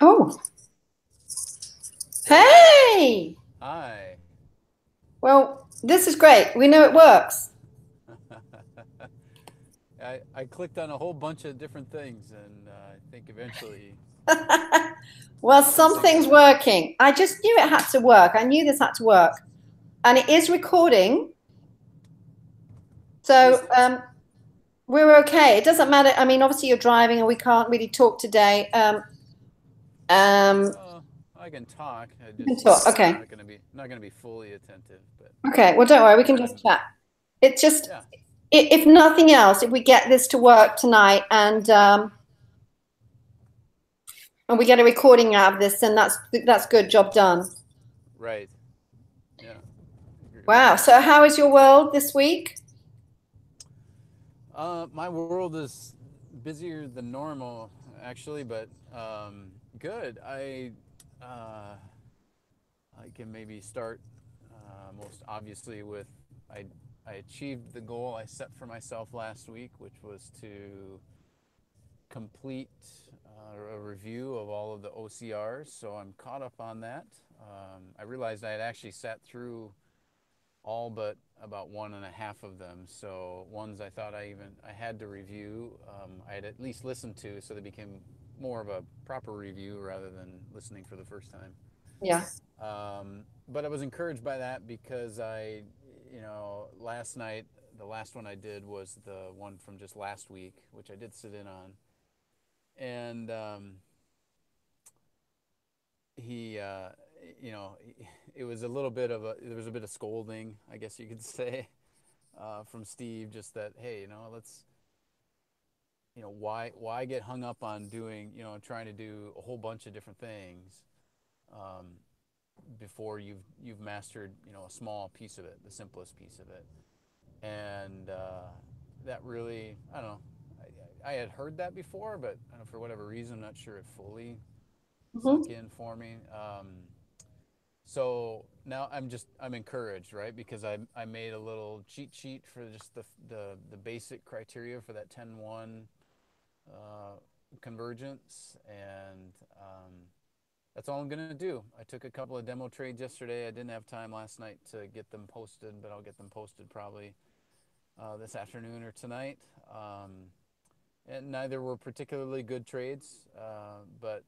Oh, hey! Hi. Well, this is great. We know it works. I clicked on a whole bunch of different things, and I think eventually Well, something something's will. working. I just knew it had to work. I knew this had to work. And it is recording. So Is it? we're okay. It doesn't matter. I mean, obviously, you're driving and we can't really talk today. Um, Uh, I can talk. I you can just talk. Okay. not gonna be fully attentive, but Okay. Well, don't worry. We can just I'm chat. It's just, yeah. if nothing else, if we get this to work tonight and we get a recording out of this, then that's good. Job done. Right. Yeah. Agree with Wow. that. So, how is your world this week? My world is busier than normal, actually, but good. Uh, I can maybe start most obviously with I I achieved the goal I set for myself last week, which was to complete a review of all of the OCRs. So I'm caught up on that. I realized I had actually sat through all but about one and a half of them. So ones I thought I had to review, I had at least listened to, so they became more of a proper review rather than listening for the first time. Yeah. But I was encouraged by that because last night, the last one I did was the one from just last week, which I did sit in on. And he, it was a little bit of there was a bit of scolding, I guess you could say, from Steve, just that, hey, why get hung up on doing, trying to do a whole bunch of different things um, before you've mastered a small piece of it, the simplest piece of it. And that really, I don't know, I had heard that before, but I don't know, for whatever reason, I'm not sure it fully Hmm. sunk in for me. So now I'm encouraged, right? Because I made a little cheat sheet for just the basic criteria for that 10-1 uh, convergence, and that's all I'm gonna do. I took a couple of demo trades yesterday. I didn't have time last night to get them posted, but I'll get them posted probably this afternoon or tonight. And neither were particularly good trades, but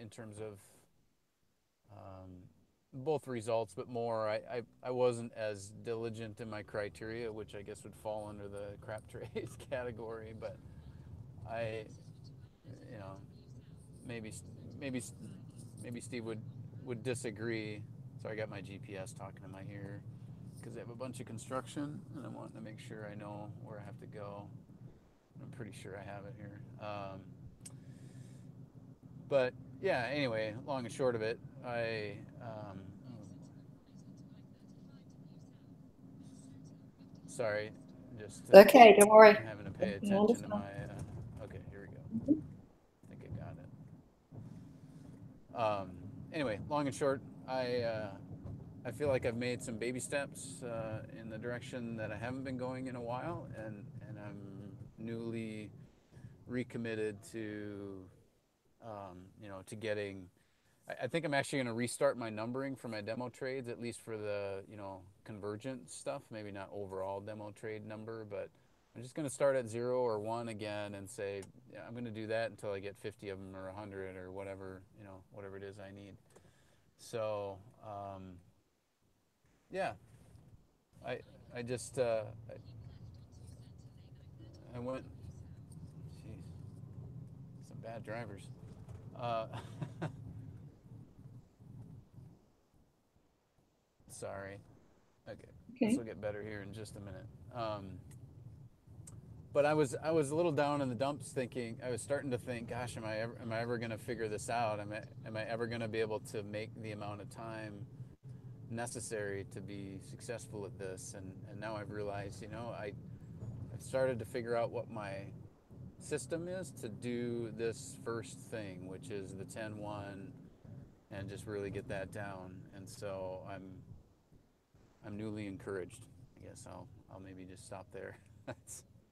in terms of um, both results, but more, I wasn't as diligent in my criteria, which I guess would fall under the crap trades category. But I, you know, maybe maybe maybe Steve would disagree. So I got my GPS talking in my ear because I have a bunch of construction and I'm wanting to make sure I know where I have to go. I'm pretty sure I have it here. But yeah, anyway, long and short of it, sorry, just Okay, don't worry. having to pay Okay, I attention to understand. my. Okay, here we go. I think I got it. Anyway, long and short, I feel like I've made some baby steps in the direction that I haven't been going in a while, and I'm newly recommitted to to getting. I think I'm actually going to restart my numbering for my demo trades, at least for the convergent stuff. Maybe not overall demo trade number, but I'm just going to start at 0 or 1 again and say, yeah, I'm going to do that until I get 50 of them or 100 or whatever whatever it is I need. So yeah, I I just I went. Jeez, some bad drivers. Uh, sorry. Okay, this Okay. will get better here in just a minute. But I was a little down in the dumps, thinking I was starting to think, gosh, am I ever going to figure this out? Am I ever going to be able to make the amount of time necessary to be successful at this? And now I've realized, I've started to figure out what my system is to do this first thing, which is the 10-1, and just really get that down. And so I'm newly encouraged. I guess I'll maybe just stop there.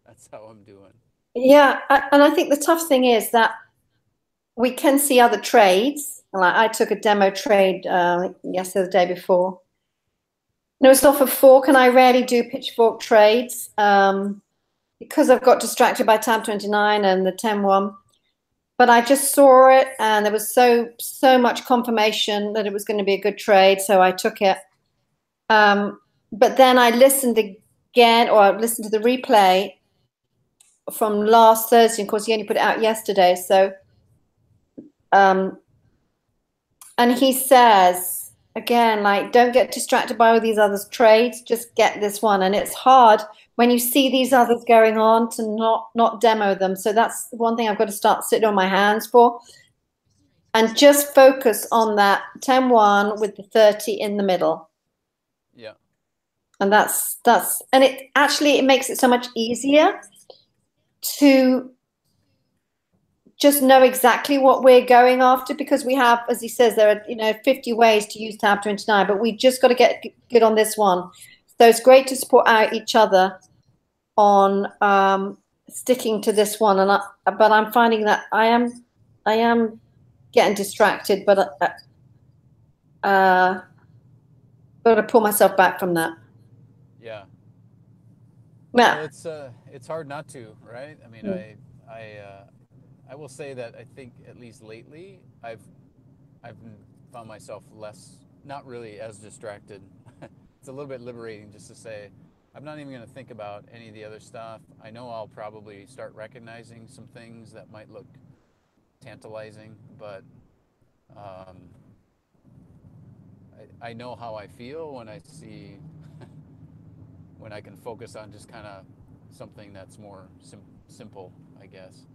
That's how I'm doing. Yeah, and I think the tough thing is that we can see other trades. Like I took a demo trade yesterday, the day before. And it was off a fork, and I rarely do pitchfork trades because I've got distracted by tab 29 and the 10-1. But I just saw it, and there was so much confirmation that it was going to be a good trade, so I took it. But then I listened again, or I listened to the replay from last Thursday. Of course, he only put it out yesterday. So, um, and he says again, like, don't get distracted by all these other trades. Just get this one. And it's hard when you see these others going on to not demo them. So that's one thing I've got to start sitting on my hands for, and just focus on that 10-1 with the 30 in the middle. Yeah. And and it makes it so much easier to just know exactly what we're going after, because we have, as he says, there are 50 ways to use tab 29, but we just got to get good on this one. So it's great to support out each other on sticking to this one. But I'm finding that I am getting distracted, but got to pull myself back from that. Yeah. Yeah. Well, it's hard not to, right? I mean, I will say that I think at least lately I've found myself less, not really as distracted. It's a little bit liberating just to say, I'm not even going to think about any of the other stuff. I know I'll probably start recognizing some things that might look tantalizing, but um, I know how I feel when I see, when I can focus on just kind of something that's more simple, I guess.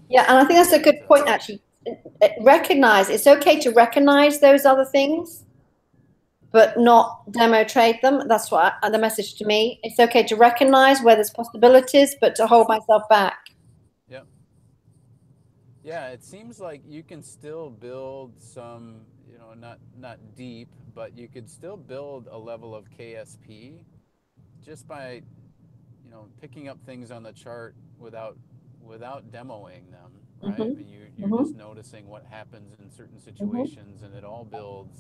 Yeah, and I think that's a But good point, actually. Recognize it's okay to recognize those other things, but not demo trade them. That's what the message to me. It's okay to recognize where there's possibilities, but to hold myself back. yeah, yeah, it seems like you can still build some, not deep, but you could still build a level of KSP just by, picking up things on the chart without demoing them, right? I Mm-hmm. mean, you're Mm-hmm. just noticing what happens in certain Mm-hmm. situations, and it all builds,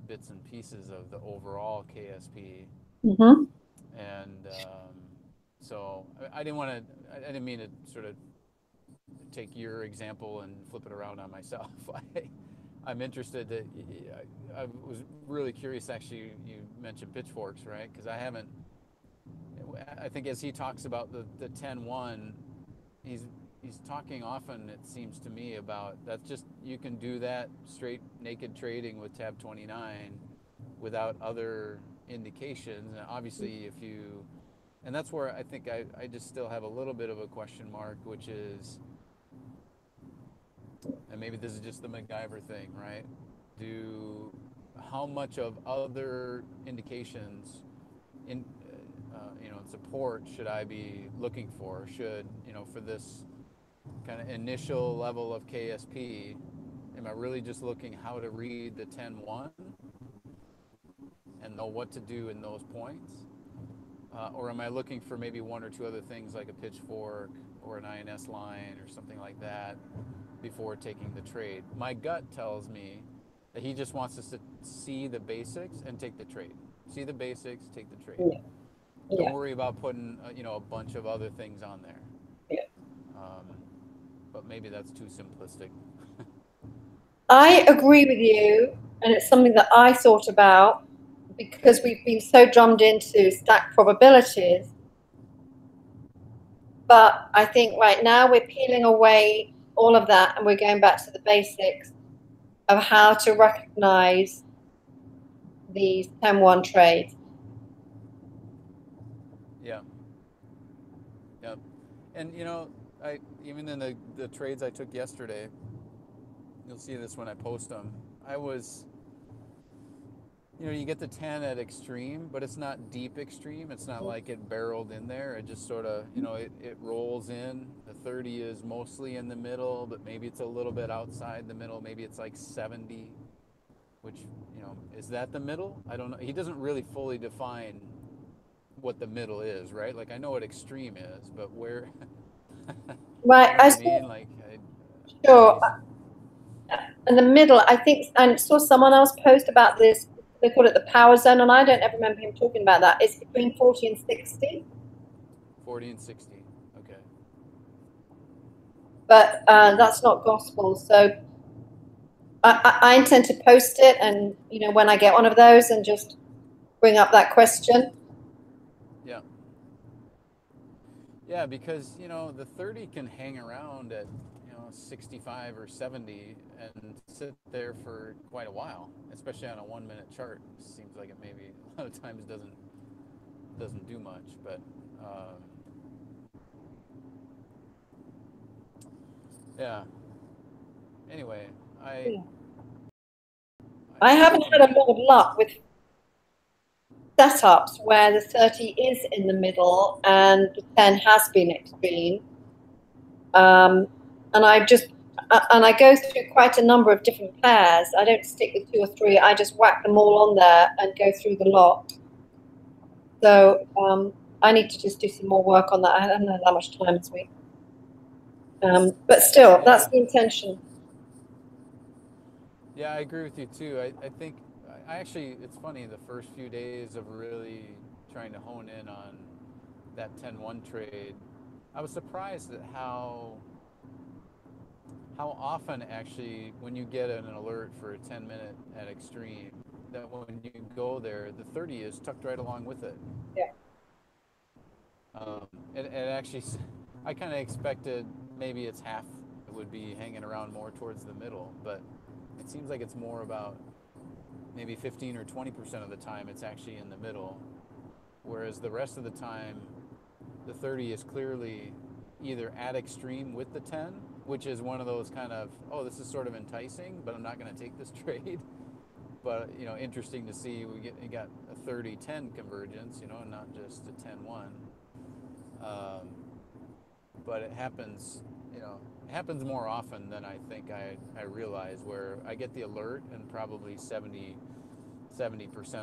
bits and pieces of the overall KSP. Mm-hmm. And so I didn't want to, I didn't mean to sort of take your example and flip it around on myself. I'm interested that I was really curious. Actually, you mentioned pitchforks, right? Because I haven't. I think as he talks about the 10-1, he's he's talking often. It seems to me about that's just you can do that straight naked trading with tab 29 without other indications. And obviously, if you and that's where I think I just still have a little bit of a question mark, which is, and maybe this is just the MacGyver thing, right? Do how much of other indications in support should I be looking for? Should for this kind of initial level of KSP, am I really just looking how to read the 10-1 and know what to do in those points? Or am I looking for maybe one or two other things like a pitchfork or an INS line or something like that before taking the trade? My gut tells me that he just wants us to see the basics and take the trade. See the basics, take the trade. Yeah. Don't Yeah. worry about putting a bunch of other things on there. Yeah. Um, but maybe that's too simplistic. I agree with you, and it's something that I thought about because we've been so drummed into stack probabilities. But I think right now we're peeling away all of that, and we're going back to the basics of how to recognize these 10-1 trades. Yeah, yeah, and I even in the trades I took yesterday, you'll see this when I post them. I was, you get the 10 at extreme, but it's not deep extreme. It's not like it barreled in there. It just sort of, it rolls in. The 30 is mostly in the middle, but maybe it's a little bit outside the middle. Maybe it's like 70, which, is that the middle? I don't know. He doesn't really fully define what the middle is, right? Like I know what extreme is, but where, Right. you know what I mean? Like, Sure. He's In the middle, I think I saw someone else post about this. They call it the power zone, and I don't ever remember him talking about that. It's between 40 and 60. 40 and 60. Okay. But that's not gospel. So I intend to post it, and when I get one of those, and just bring up that question. Yeah. Yeah, because the 30 can hang around at 65 or 70 and sit there for quite a while, especially on a 1 minute chart. It seems like it maybe a lot of times doesn't do much, but yeah. Anyway, I I I haven't think had a lot of luck with setups where the 30 is in the middle and the 10 has been extreme. And I go through quite a number of different pairs. I don't stick with 2 or 3. I just whack them all on there and go through the lot. So I need to just do some more work on that. I haven't had that much time this week. But still, that's yeah. the intention. Yeah, I agree with you too. I think I actually, it's funny, the first few days of really trying to hone in on that 10-1 trade, I was surprised at how often actually when you get an alert for a 10-minute at extreme, that when you go there, the 30 is tucked right along with it. Yeah. It actually, I kind of expected maybe it's half, it would be hanging around more towards the middle, but it seems like it's more about maybe 15 or 20% of the time it's actually in the middle, whereas the rest of the time the 30 is clearly either at extreme with the 10, which is one of those kind of, oh, this is sort of enticing, but I'm not going to take this trade. But interesting to see you got a 30-10 convergence, not just a 10-1. But it happens, it happens more often than I think I realize, where I get the alert and probably 70%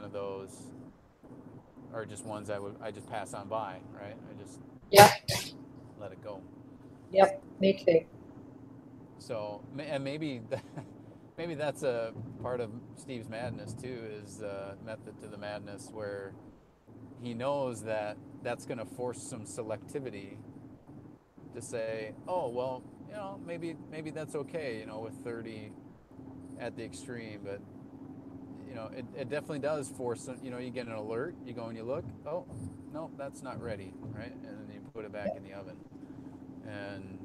of those are just ones I just pass on by, right? I just Yeah. let it go. Yep. Me too. So, and maybe maybe that's a part of Steve's madness too, is method to the madness, where he knows that that's going to force some selectivity to say, oh well, maybe that's okay, with 30 at the extreme, but it definitely does force, you get an alert, you go and you look, oh no, that's not ready, right, and then you put it back in the oven, and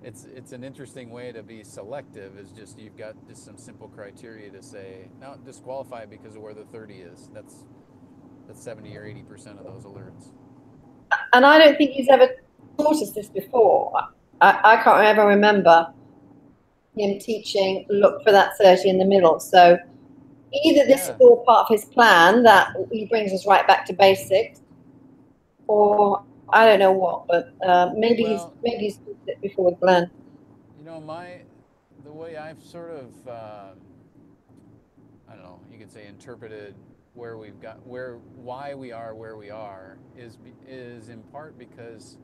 it's an interesting way to be selective. Is just you've got just some simple criteria to say, no, disqualify because of where the 30 is. That's 70 or 80% of those alerts. And I don't think he's ever taught us this before. I can't ever remember him teaching, look for that 30 in the middle. So either this is Yeah. all part of his plan that he brings us right back to basics, or I don't know what, but Well, maybe he's taught it before with Glenn. the way I've sort of I don't know, you could say interpreted why we are where we are is in part because,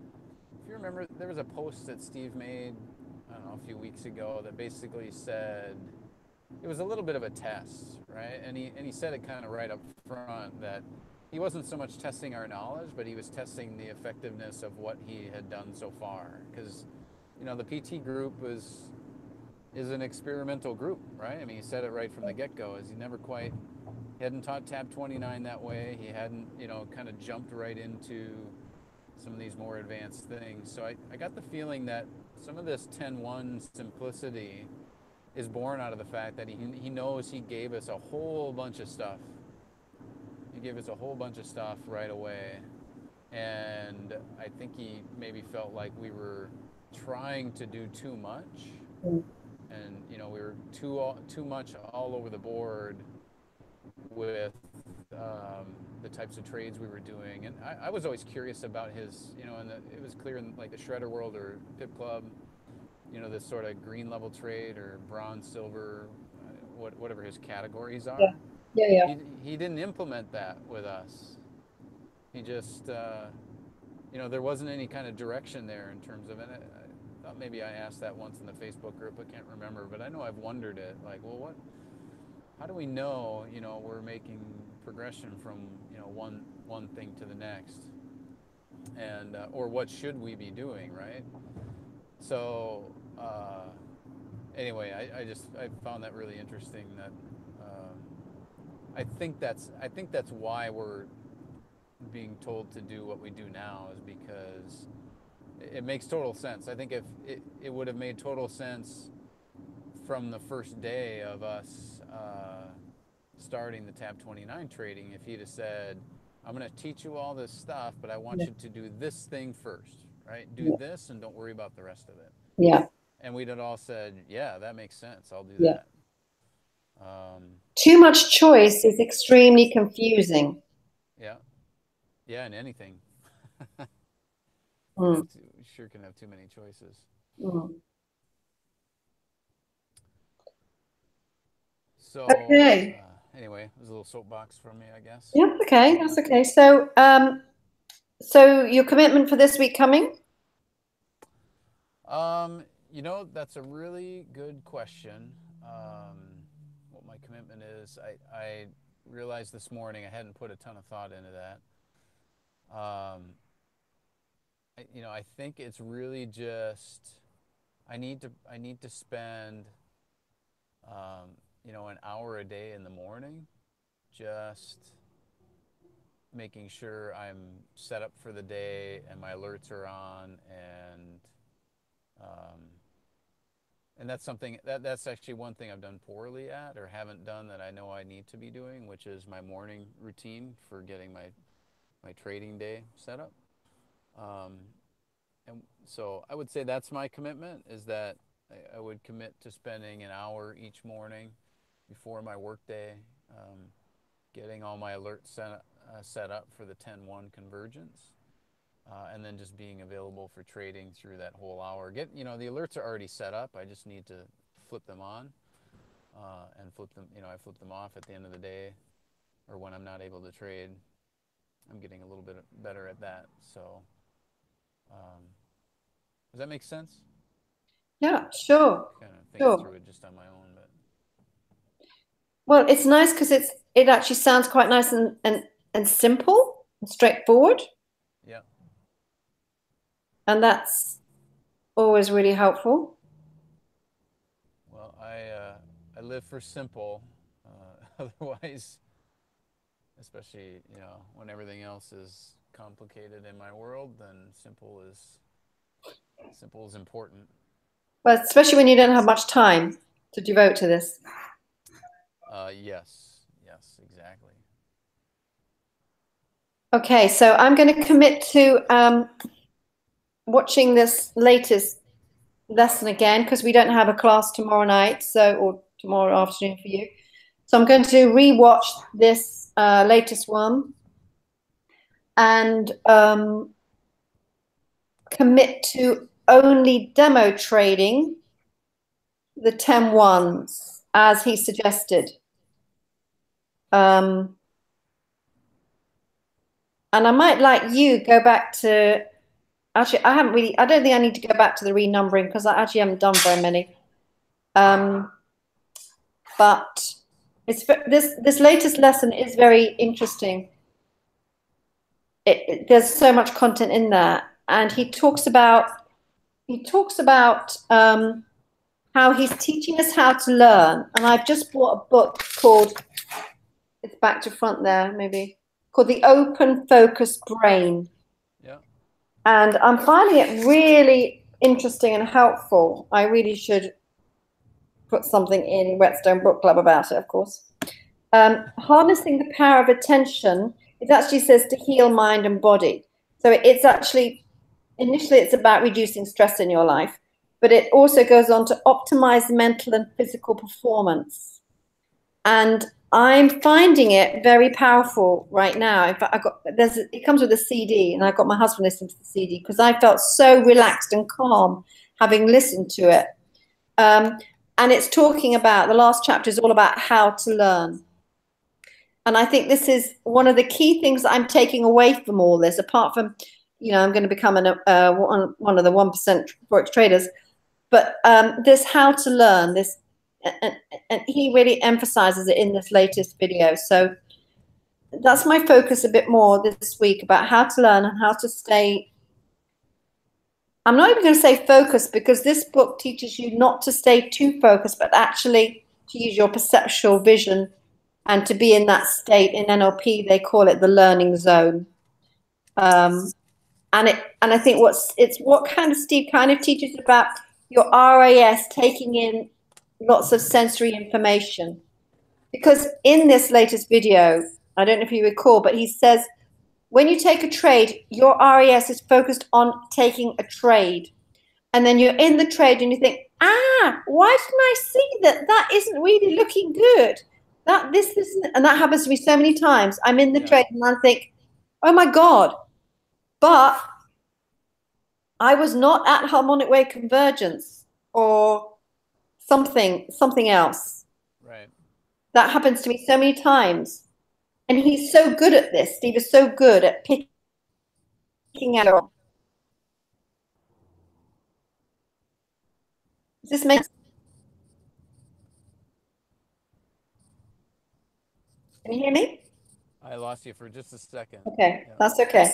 if you remember, there was a post that Steve made, I don't know, a few weeks ago, that basically said it was a little bit of a test, right? And he said it kind of right up front, that he wasn't so much testing our knowledge, but he was testing the effectiveness of what he had done so far. Because the PT group is an experimental group, right? I mean, he said it right from the get-go, is he hadn't taught tab 29 that way. He hadn't, kind of jumped right into some of these more advanced things. So I got the feeling that some of this 10-1 simplicity is born out of the fact that he knows he gave us a whole bunch of stuff. He gave us a whole bunch of stuff right away. And I think he maybe felt like we were trying to do too much. And, we were too much all over the board with the types of trades we were doing. And I was always curious about his, and it was clear in like the Shredder World or Pip Club, this sort of green level trade or bronze, silver, whatever his categories Yeah, are. yeah. He didn't implement that with us. He just, there wasn't any kind of direction there in terms of it. thought maybe I asked that once in the Facebook group. I can't remember, but I know I've wondered it. Like, well, how do we know, we're making progression from, one thing to the next, and or what should we be doing, right? So anyway, I found that really interesting. That I think that's why we're being told to do what we do now, is because it makes total sense. I think if it would have made total sense from the first day of us starting the Tab 29 trading, if he'd have said, I'm going to teach you all this stuff, but I want you to do this thing first, right? Do this and don't worry about the rest of it. Yeah. And we'd have all said, yeah, that makes sense. I'll do Yeah. that. Too much choice is extremely confusing. Yeah. Yeah, in anything. Mm. You sure can have too many choices. Mm. So Okay. Anyway, it was a little soapbox from me, I guess. Yeah, okay, that's okay. So so your commitment for this week coming? That's a really good question. What my commitment is, I realized this morning I hadn't put a ton of thought into that. I think it's really just I need to spend an hour a day in the morning, just making sure I'm set up for the day and my alerts are on, and that's something that's actually one thing I've done poorly at, or haven't done, that I know I need to be doing, which is my morning routine for getting my trading day set up. And so I would say that's my commitment, is that I would commit to spending an hour each morning before my workday, getting all my alerts set up for the 10-1 convergence, and then just being available for trading through that whole hour. The alerts are already set up. I just need to flip them on and flip them. I flip them off at the end of the day, or when I'm not able to trade. I'm getting a little bit better at that. So does that make sense? Yeah, sure. Kind of thinking through it just on my own, but. Well, it's nice because it actually sounds quite nice and simple and straightforward. Yeah. And that's always really helpful. Well, I live for simple. Otherwise, especially when everything else is complicated in my world, then simple is important. Well, especially when you don't have much time to devote to this. Yes, exactly. Okay, so I'm going to commit to watching this latest lesson again, because we don't have a class tomorrow night, or tomorrow afternoon for you. So I'm going to re-watch this latest one and commit to only demo trading the 10-1s as he suggested. And I might, like you, go back to, actually, I don't think I need to go back to the renumbering, because I actually haven't done very many. But this latest lesson is very interesting. There's so much content in there, and he talks about how he's teaching us how to learn. And I've just bought a book called, it's back to front there, maybe, called The Open Focus Brain. Yeah. And I'm finding it really interesting and helpful. I really should put something in Whetstone Book Club about it, of course. Harnessing the power of attention, it actually says to heal mind and body. So it's actually, initially it's about reducing stress in your life, but it also goes on to optimize mental and physical performance. And I'm finding it very powerful right now. In fact, it comes with a CD, and I got my husband listening to the CD, because I felt so relaxed and calm having listened to it. And it's talking about, the last chapter is all about how to learn. And I think this is one of the key things that I'm taking away from all this, apart from, I'm going to become one of the 1% forex traders. But this how to learn this, and he really emphasizes it in this latest video. So that's my focus a bit more this week, about how to learn and how to stay. I'm not even going to say focused, because this book teaches you not to stay too focused, but actually to use your perceptual vision and to be in that state. In NLP, they call it the learning zone. And I think what kind of Steve kind of teaches about your RAS taking in lots of sensory information. Because in this latest video, I don't know if you recall, but he says when you take a trade, your RAS is focused on taking a trade. And then you're in the trade and you think, why didn't I see that? That isn't really looking good. This isn't, and that happens to me so many times. I'm in the trade and I think, oh my God. But I was not at harmonic wave convergence or something else. Right. That happens to me so many times. And he's so good at this. Steve is so good at picking out. Does this make sense? Can you hear me? I lost you for just a second. Okay, that's okay.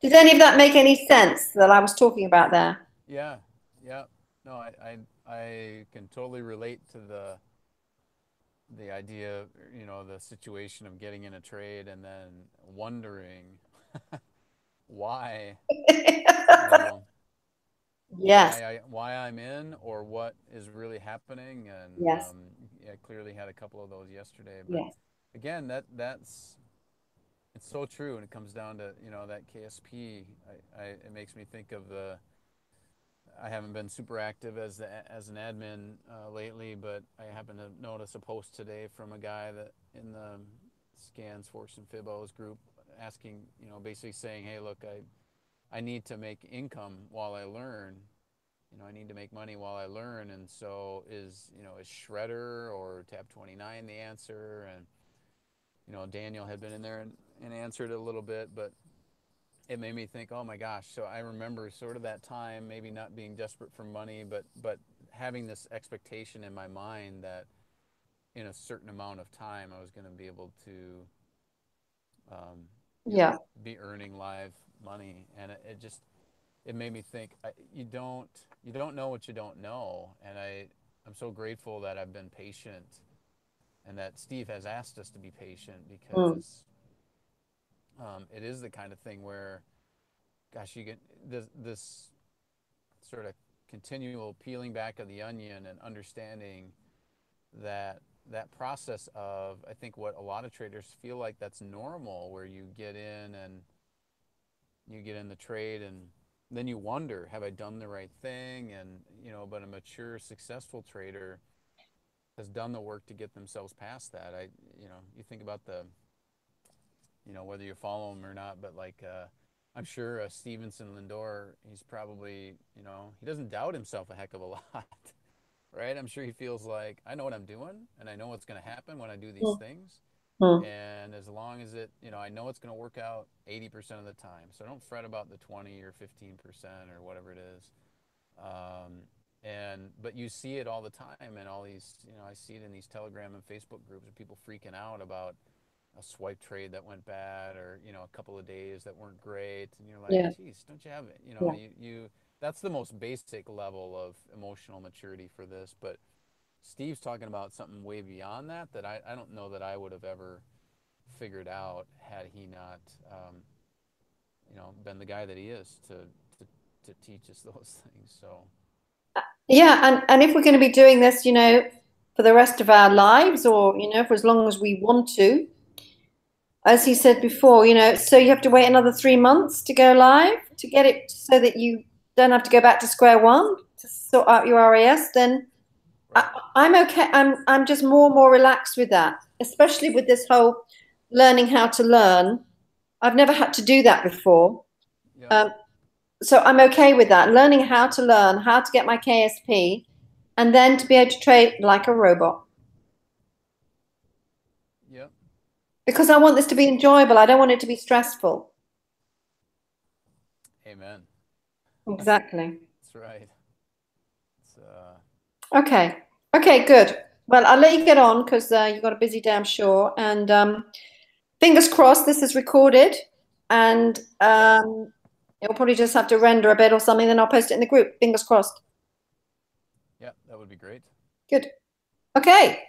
Did any of that make any sense that I was talking about there? Yeah, yeah. No, I can totally relate to the idea, the situation of getting in a trade and then wondering why, Yes. why I'm in, or what is really happening. And Yes. I clearly had a couple of those yesterday. But Yes. again, it's so true. And it comes down to, that KSP. It makes me think of I haven't been super active as an admin lately, but I happened to notice a post today from a guy that in the Scans, Force, and Fibos group, asking, basically saying, hey, look, I need to make income while I learn. I need to make money while I learn. And so is Shredder or Tab 29 the answer? And Daniel had been in there and answered it a little bit, but it made me think, oh my gosh. So I remember sort of that time, maybe not being desperate for money, but having this expectation in my mind that in a certain amount of time I was going to be able to be earning live money. And it made me think, you don't know what you don't know. And I'm so grateful that I've been patient, and that Steve has asked us to be patient, because it is the kind of thing where, gosh, you get this sort of continual peeling back of the onion and understanding that process of, I think what a lot of traders feel like that's normal, where you get in the trade and then you wonder, have I done the right thing? And, but a mature, successful trader has done the work to get themselves past that. You think about whether you follow him or not, but I'm sure Stevenson Lindor, he's probably, he doesn't doubt himself a heck of a lot, right? I'm sure he feels like, I know what I'm doing, and I know what's going to happen when I do these things. And as long as I know it's going to work out 80% of the time. So don't fret about the 20 or 15% or whatever it is. But you see it all the time, and all these, I see it in these Telegram and Facebook groups of people freaking out about a swipe trade that went bad, or a couple of days that weren't great, and you're like, geez, don't you have it? You that's the most basic level of emotional maturity for this. But Steve's talking about something way beyond that I don't know that I would have ever figured out had he not been the guy that he is to teach us those things. So and if we're going to be doing this, for the rest of our lives, or for as long as we want to, as he said before, so you have to wait another 3 months to go live to get it, so that you don't have to go back to square one to sort out your RAS, then I'm okay. I'm just more and more relaxed with that, especially with this whole learning how to learn. I've never had to do that before. So I'm okay with that, learning how to learn, how to get my KSP, and then to be able to trade like a robot. Yep. Because I want this to be enjoyable. I don't want it to be stressful. Amen. Exactly. That's right. It's, Okay. Okay, good. Well, I'll let you get on because you've got a busy day, I'm sure. And fingers crossed this is recorded. And it'll probably just have to render a bit or something. Then I'll post it in the group. Fingers crossed. yeah, that would be great. Good. Okay.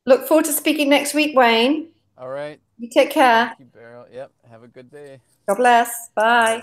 Look forward to speaking next week, Wayne. All right. You take care. Thank you, Beryl. Yep. Have a good day. God bless. Bye. Bye.